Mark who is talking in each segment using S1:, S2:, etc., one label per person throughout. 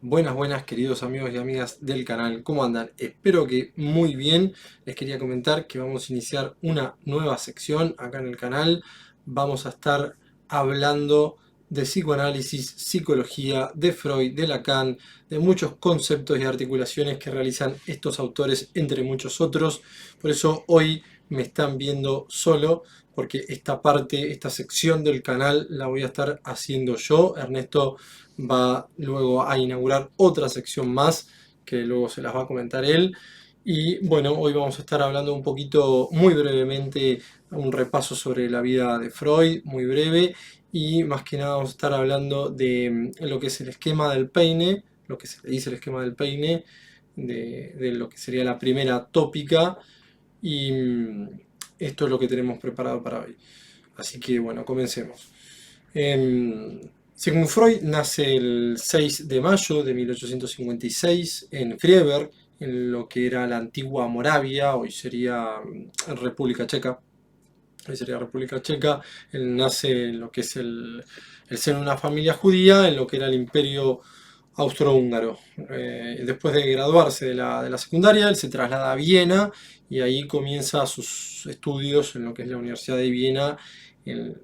S1: Buenas, buenas queridos amigos y amigas del canal, ¿cómo andan? Espero que muy bien. Les quería comentar que vamos a iniciar una nueva sección acá en el canal. Vamos a estar hablando de psicoanálisis, psicología, de Freud, de Lacan, de muchos conceptos y articulaciones que realizan estos autores, entre muchos otros. Por eso hoy me están viendo solo, porque esta parte, esta sección del canal la voy a estar haciendo yo. Ernesto va luego a inaugurar otra sección más que luego se las va a comentar él. Y bueno, hoy vamos a estar hablando un poquito, muy brevemente, un repaso sobre la vida de Freud, muy breve, y más que nada vamos a estar hablando de lo que es el esquema del peine, lo que se le dice el esquema del peine, de lo que sería la primera tópica, y esto es lo que tenemos preparado para hoy. Así que bueno, comencemos. Sigmund Freud nace el 6 de mayo de 1856 en Freiberg, en lo que era la antigua Moravia, hoy sería República Checa. Hoy sería República Checa. Él nace en lo que es el seno de una familia judía, en lo que era el Imperio austrohúngaro. Después de graduarse de la secundaria, él se traslada a Viena y ahí comienza sus estudios en lo que es la Universidad de Viena, en,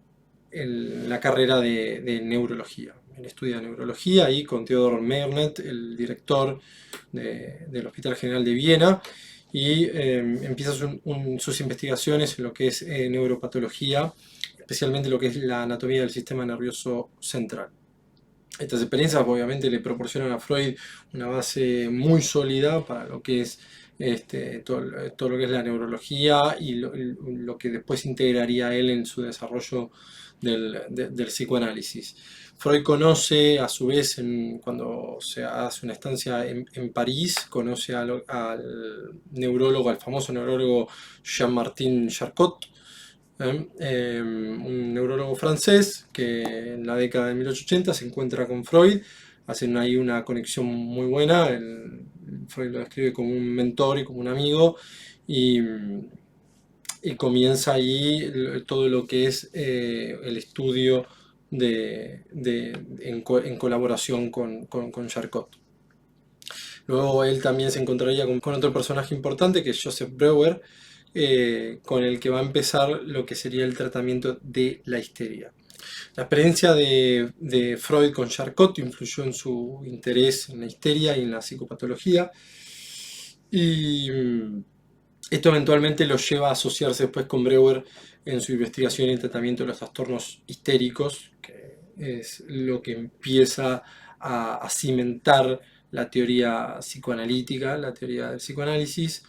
S1: en la carrera de neurología. Él estudia neurología ahí con Theodor Meernet, el director del Hospital General de Viena, y empieza sus investigaciones en lo que es neuropatología, especialmente lo que es la anatomía del sistema nervioso central. Estas experiencias obviamente le proporcionan a Freud una base muy sólida para lo que es todo lo que es la neurología y lo que después integraría él en su desarrollo del psicoanálisis. Freud conoce, a su vez, cuando se hace una estancia en París, conoce al neurólogo, al famoso neurólogo Jean-Martin Charcot, un neurólogo francés que en la década de 1880 se encuentra con Freud, hacen ahí una conexión muy buena. Freud lo describe como un mentor y como un amigo, y, y comienza ahí todo lo que es el estudio en colaboración con Charcot. Luego él también se encontraría con otro personaje importante que es Joseph Breuer, con el que va a empezar lo que sería el tratamiento de la histeria. La experiencia de Freud con Charcot influyó en su interés en la histeria y en la psicopatología, y esto eventualmente lo lleva a asociarse después con Breuer en su investigación y tratamiento de los trastornos histéricos, que es lo que empieza a cimentar la teoría psicoanalítica, la teoría del psicoanálisis.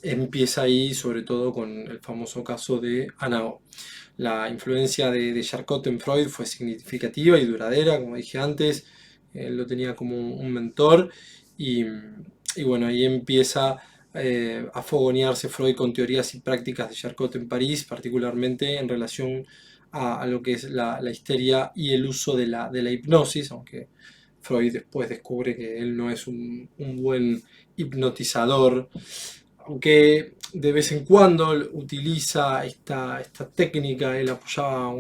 S1: Empieza ahí sobre todo con el famoso caso de Anao. La influencia de Charcot en Freud fue significativa y duradera, como dije antes. Él lo tenía como un mentor, y, y bueno, ahí empieza a fogonearse Freud con teorías y prácticas de Charcot en París, particularmente en relación a lo que es la histeria y el uso de la hipnosis, aunque Freud después descubre que él no es un buen hipnotizador, aunque de vez en cuando utiliza esta técnica. Él apoyaba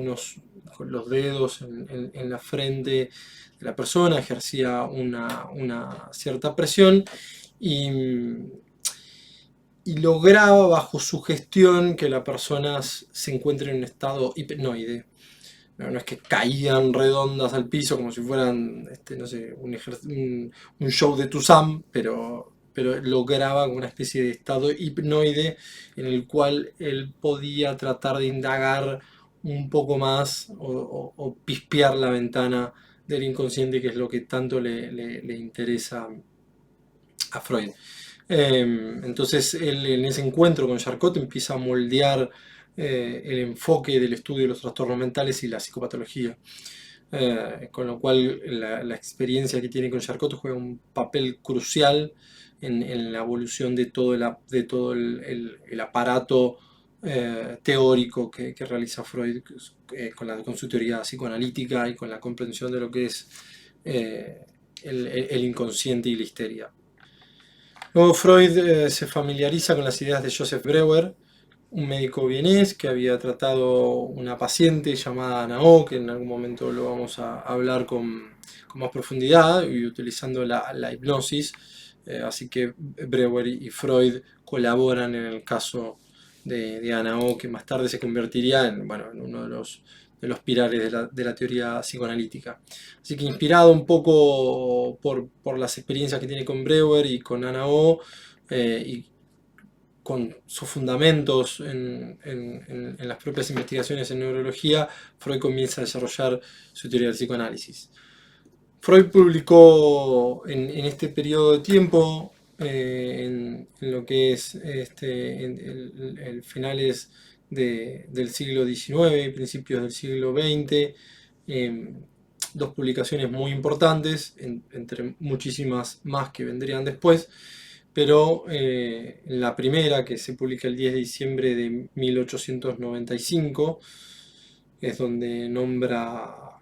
S1: con los dedos en la frente de la persona, ejercía una cierta presión, y, y lograba bajo su gestión que la persona se encuentre en un estado hipnoide. No es que caían redondas al piso como si fueran, no sé, un show de Tuzam, pero lograba una especie de estado hipnoide en el cual él podía tratar de indagar un poco más o pispear la ventana del inconsciente, que es lo que tanto le interesa a Freud. Entonces él, en ese encuentro con Charcot, empieza a moldear el enfoque del estudio de los trastornos mentales y la psicopatología. Con lo cual la experiencia que tiene con Charcot juega un papel crucial en la evolución de todo el aparato teórico que realiza Freud, con su teoría psicoanalítica y con la comprensión de lo que es el inconsciente y la histeria. Luego Freud se familiariza con las ideas de Joseph Breuer, un médico vienés que había tratado una paciente llamada Nao, que en algún momento lo vamos a hablar con más profundidad y utilizando la hipnosis. Así que Breuer y Freud colaboran en el caso de Nao, que más tarde se convertiría en, bueno, en uno de los pilares de la teoría psicoanalítica. Así que inspirado un poco por las experiencias que tiene con Breuer y con Nao, y con sus fundamentos en las propias investigaciones en neurología, Freud comienza a desarrollar su teoría del psicoanálisis. Freud publicó en este periodo de tiempo, en lo que es el finales del siglo XIX, principios del siglo XX, eh, dos publicaciones muy importantes, entre muchísimas más que vendrían después, pero la primera, que se publica el 10 de diciembre de 1895, es donde nombra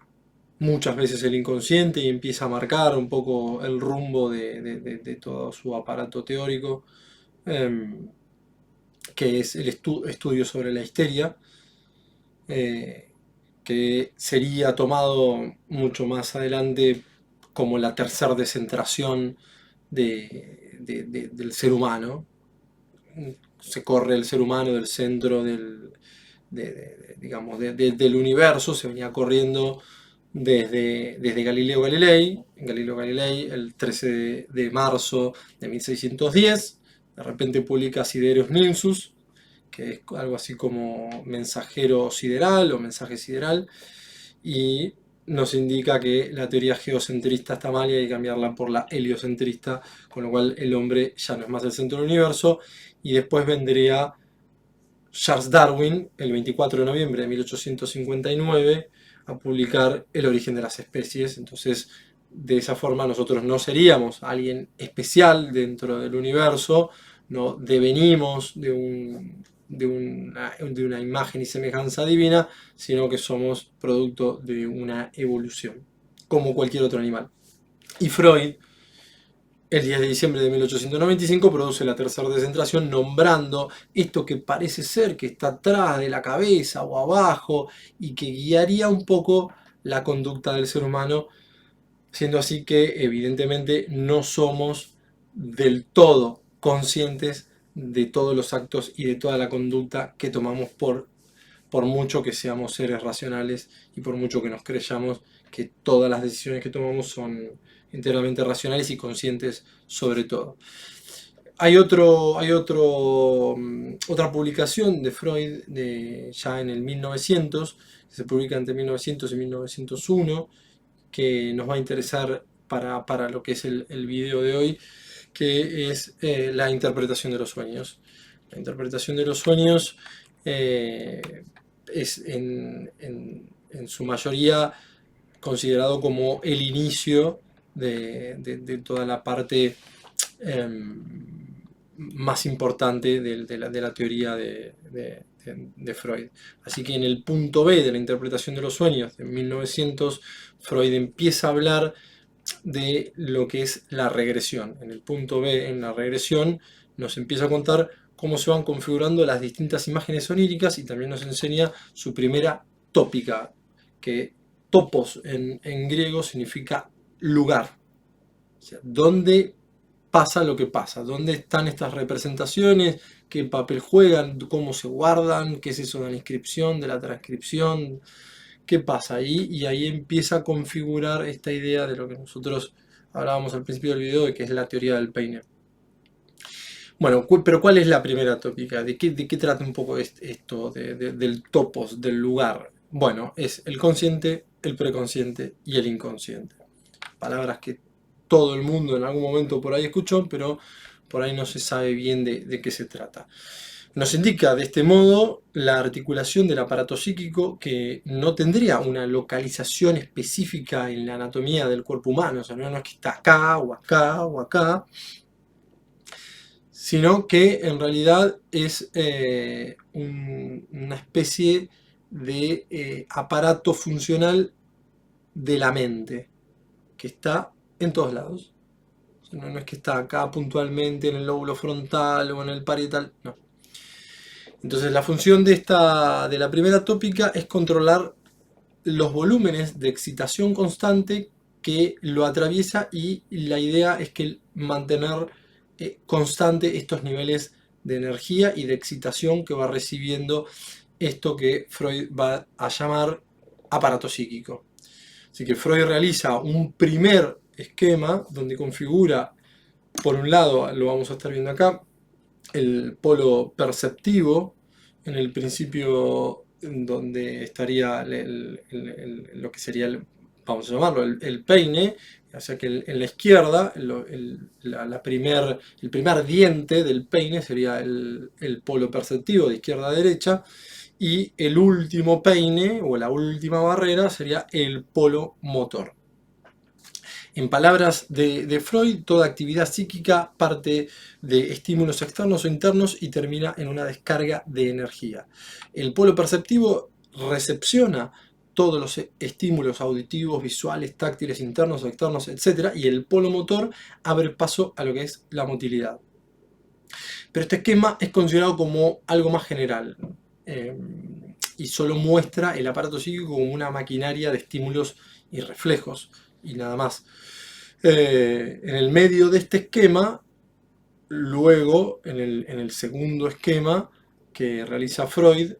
S1: muchas veces el inconsciente y empieza a marcar un poco el rumbo de todo su aparato teórico, em, que es el estudio sobre la histeria, eh, que sería tomado mucho más adelante como la tercera descentración del ser humano. Se corre el ser humano del centro digamos, del universo, se venía corriendo desde Galileo Galilei. Galileo Galilei, el 13 de marzo de 1610, de repente publica Sidereus Nymphus, que es algo así como mensajero sideral o mensaje sideral, y nos indica que la teoría geocentrista está mal y hay que cambiarla por la heliocentrista, con lo cual el hombre ya no es más el centro del universo. Y después vendría Charles Darwin, el 24 de noviembre de 1859, a publicar El origen de las especies. Entonces, de esa forma nosotros no seríamos alguien especial dentro del universo, no devenimos de una imagen y semejanza divina, sino que somos producto de una evolución, como cualquier otro animal. Y Freud, el 10 de diciembre de 1895, produce la tercera descentración, nombrando esto que parece ser que está atrás de la cabeza o abajo y que guiaría un poco la conducta del ser humano, siendo así que evidentemente no somos del todo conscientes de todos los actos y de toda la conducta que tomamos, por mucho que seamos seres racionales y por mucho que nos creyamos que todas las decisiones que tomamos son enteramente racionales y conscientes sobre todo. Otra publicación de Freud ya en el 1900, que se publica entre 1900 y 1901, que nos va a interesar para lo que es el video de hoy, que es la interpretación de los sueños. La interpretación de los sueños eh, es en su mayoría considerado como el inicio de toda la parte más importante de la teoría de Freud. Así que en el punto B de la interpretación de los sueños, en 1900, Freud empieza a hablar de lo que es la regresión. En el punto B, en la regresión, nos empieza a contar cómo se van configurando las distintas imágenes oníricas y también nos enseña su primera tópica, que topos en griego significa lugar. O sea, ¿dónde pasa lo que pasa? ¿Dónde están estas representaciones? ¿Qué papel juegan? ¿Cómo se guardan? ¿Qué es eso de la inscripción, de la transcripción? ¿Qué pasa ahí? Y ahí empieza a configurar esta idea de lo que nosotros hablábamos al principio del video, de que es la teoría del peine. Bueno, pero ¿cuál es la primera tópica? ¿De qué trata un poco esto del topos, del lugar? Bueno, es el consciente, el preconsciente y el inconsciente. Palabras que todo el mundo en algún momento por ahí escuchó, pero por ahí no se sabe bien de qué se trata. Nos indica de este modo la articulación del aparato psíquico, que no tendría una localización específica en la anatomía del cuerpo humano, o sea, no es que está acá o acá o acá, sino que en realidad es una especie de aparato funcional de la mente, que está en todos lados. No es que está acá puntualmente en el lóbulo frontal o en el parietal, no. Entonces la función de la primera tópica es controlar los volúmenes de excitación constante que lo atraviesa, y la idea es que mantener constante estos niveles de energía y de excitación que va recibiendo esto que Freud va a llamar aparato psíquico. Así que Freud realiza un primer esquema donde configura, por un lado, lo vamos a estar viendo acá, el polo perceptivo, en el principio donde estaría lo que sería, vamos a llamarlo, el peine, o sea que en la izquierda, el primer diente del peine sería el polo perceptivo de izquierda a derecha, y el último peine o la última barrera sería el polo motor. En palabras de Freud, toda actividad psíquica parte de estímulos externos o internos y termina en una descarga de energía. El polo perceptivo recepciona todos los estímulos auditivos, visuales, táctiles, internos o externos, etc. Y el polo motor abre paso a lo que es la motilidad. Pero este esquema es considerado como algo más general, y solo muestra el aparato psíquico como una maquinaria de estímulos y reflejos, y nada más. En el medio de este esquema, luego, en el segundo esquema que realiza Freud,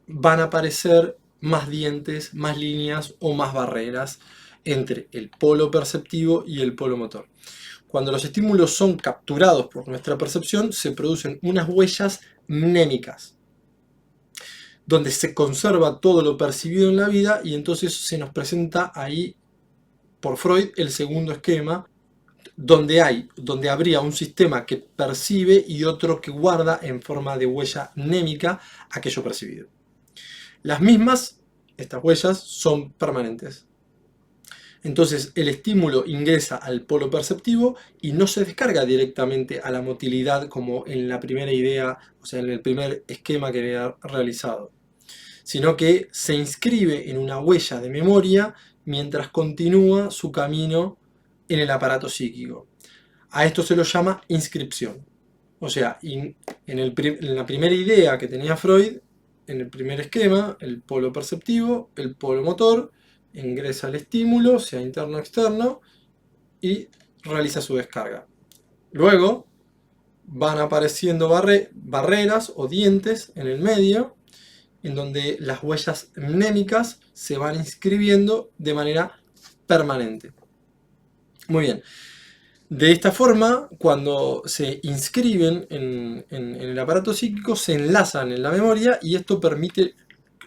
S1: van a aparecer más dientes, más líneas o más barreras entre el polo perceptivo y el polo motor. Cuando los estímulos son capturados por nuestra percepción, se producen unas huellas mnémicas, donde se conserva todo lo percibido en la vida, y entonces se nos presenta ahí, por Freud, el segundo esquema, donde habría un sistema que percibe y otro que guarda en forma de huella mnémica aquello percibido. Las mismas, estas huellas, son permanentes. Entonces el estímulo ingresa al polo perceptivo y no se descarga directamente a la motilidad como en la primera idea, o sea, en el primer esquema que había realizado, sino que se inscribe en una huella de memoria mientras continúa su camino en el aparato psíquico. A esto se lo llama inscripción. O sea, en la primera idea que tenía Freud, en el primer esquema, el polo perceptivo, el polo motor, ingresa el estímulo, sea interno o externo, y realiza su descarga. Luego van apareciendo barreras o dientes en el medio, en donde las huellas mnémicas se van inscribiendo de manera permanente. Muy bien. De esta forma, cuando se inscriben en el aparato psíquico, se enlazan en la memoria y esto permite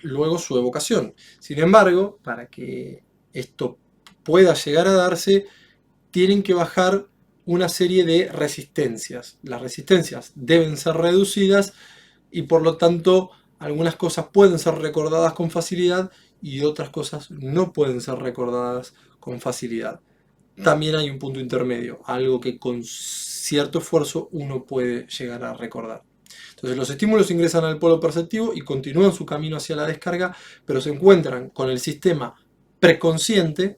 S1: luego su evocación. Sin embargo, para que esto pueda llegar a darse, tienen que bajar una serie de resistencias. Las resistencias deben ser reducidas y por lo tanto algunas cosas pueden ser recordadas con facilidad y otras cosas no pueden ser recordadas con facilidad. También hay un punto intermedio, algo que con cierto esfuerzo uno puede llegar a recordar. Entonces los estímulos ingresan al polo perceptivo y continúan su camino hacia la descarga, pero se encuentran con el sistema preconsciente,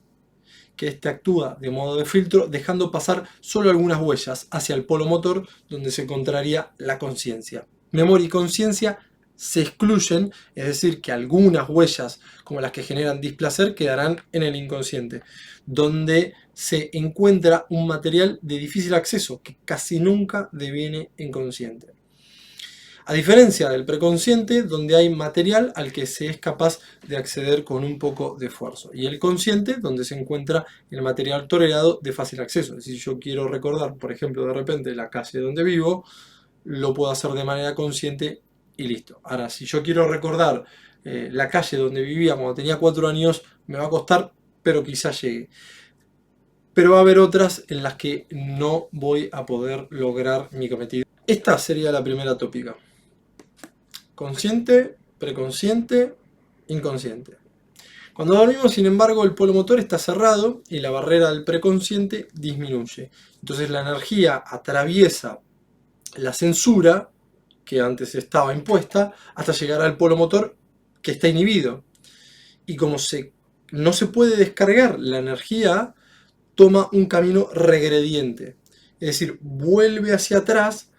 S1: que este actúa de modo de filtro, dejando pasar solo algunas huellas hacia el polo motor, donde se encontraría la conciencia. Memoria y conciencia se excluyen, es decir, que algunas huellas, como las que generan displacer, quedarán en el inconsciente, donde se encuentra un material de difícil acceso que casi nunca deviene inconsciente. A diferencia del preconsciente, donde hay material al que se es capaz de acceder con un poco de esfuerzo, y el consciente, donde se encuentra el material tolerado de fácil acceso. Es decir, si yo quiero recordar, por ejemplo, de repente la calle donde vivo, lo puedo hacer de manera consciente y listo. Ahora, si yo quiero recordar la calle donde vivía cuando tenía 4 años, me va a costar, pero quizás llegue. Pero va a haber otras en las que no voy a poder lograr mi cometido. Esta sería la primera tópica. Consciente, preconsciente, inconsciente. Cuando dormimos, sin embargo, el polo motor está cerrado y la barrera del preconsciente disminuye. Entonces la energía atraviesa la censura que antes estaba impuesta hasta llegar al polo motor que está inhibido. Y como no se puede descargar la energía, toma un camino regrediente. Es decir, vuelve hacia atrás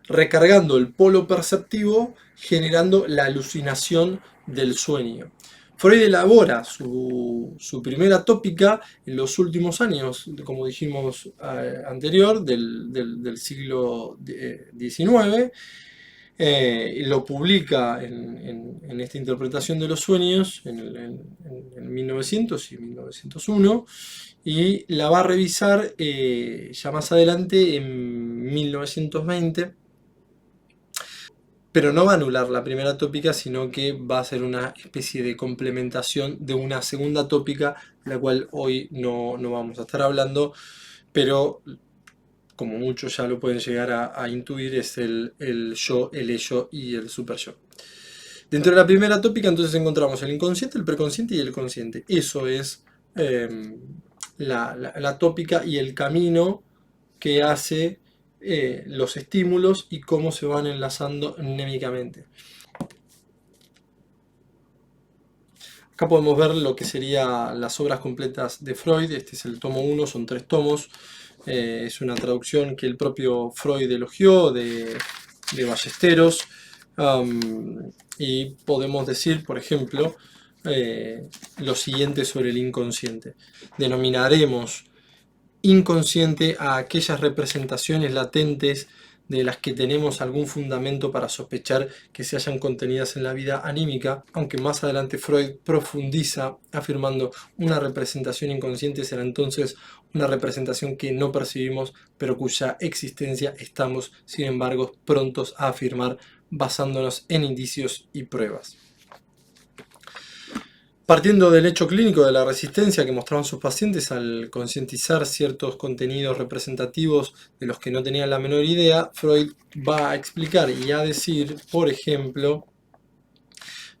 S1: recargando el polo perceptivo, generando la alucinación del sueño. Freud elabora su primera tópica en los últimos años, como dijimos anterior, del siglo XIX. Lo publica en esta interpretación de los sueños en 1900 y 1901, y la va a revisar ya más adelante en 1920, pero no va a anular la primera tópica, sino que va a ser una especie de complementación de una segunda tópica, la cual hoy no vamos a estar hablando, pero como muchos ya lo pueden llegar a intuir, es el yo, el ello y el super yo. Dentro de la primera tópica entonces encontramos el inconsciente, el preconsciente y el consciente. Eso es la tópica y el camino que hace los estímulos y cómo se van enlazando mnémicamente. Acá podemos ver lo que serían las obras completas de Freud. Este es el tomo 1, son 3 tomos. Es una traducción que el propio Freud elogió de Ballesteros. Y podemos decir, por ejemplo, lo siguiente sobre el inconsciente. Denominaremos inconsciente a aquellas representaciones latentes de las que tenemos algún fundamento para sospechar que se hayan contenidas en la vida anímica, aunque más adelante Freud profundiza afirmando una representación inconsciente será entonces una representación que no percibimos, pero cuya existencia estamos, sin embargo, prontos a afirmar basándonos en indicios y pruebas. Partiendo del hecho clínico de la resistencia que mostraban sus pacientes al concientizar ciertos contenidos representativos de los que no tenían la menor idea, Freud va a explicar y a decir, por ejemplo,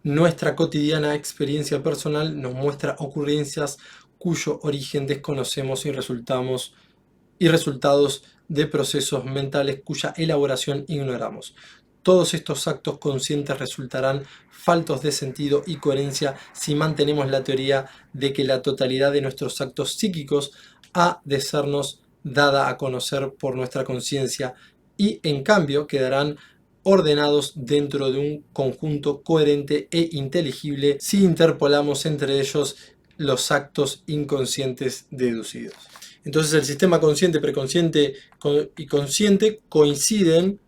S1: nuestra cotidiana experiencia personal nos muestra ocurrencias cuyo origen desconocemos y resultados de procesos mentales cuya elaboración ignoramos. Todos estos actos conscientes resultarán faltos de sentido y coherencia si mantenemos la teoría de que la totalidad de nuestros actos psíquicos ha de sernos dada a conocer por nuestra conciencia y en cambio quedarán ordenados dentro de un conjunto coherente e inteligible si interpolamos entre ellos los actos inconscientes deducidos. Entonces el sistema consciente, preconsciente y consciente coinciden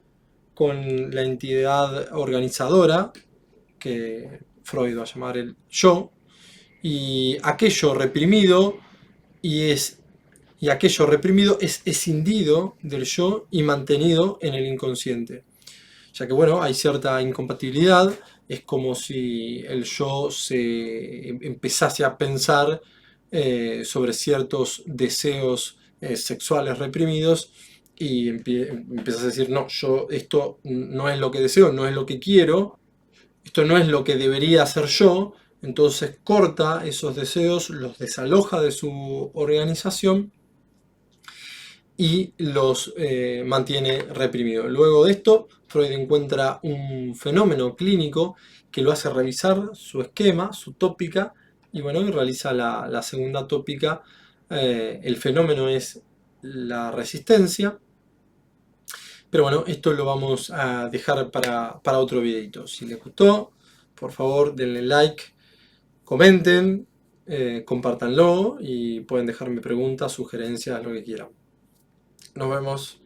S1: con la entidad organizadora, que Freud va a llamar el yo, y aquello reprimido es escindido del yo y mantenido en el inconsciente. Ya que bueno, hay cierta incompatibilidad, es como si el yo se empezase a pensar sobre ciertos deseos sexuales reprimidos y empiezas a decir, no, yo esto no es lo que deseo, no es lo que quiero, esto no es lo que debería hacer yo, entonces corta esos deseos, los desaloja de su organización y los mantiene reprimidos. Luego de esto, Freud encuentra un fenómeno clínico que lo hace revisar su esquema, su tópica, y bueno, y realiza la segunda tópica. El fenómeno es la resistencia, pero bueno, esto lo vamos a dejar para otro videito. Si les gustó, por favor denle like, comenten, compártanlo y pueden dejarme preguntas, sugerencias, lo que quieran. Nos vemos.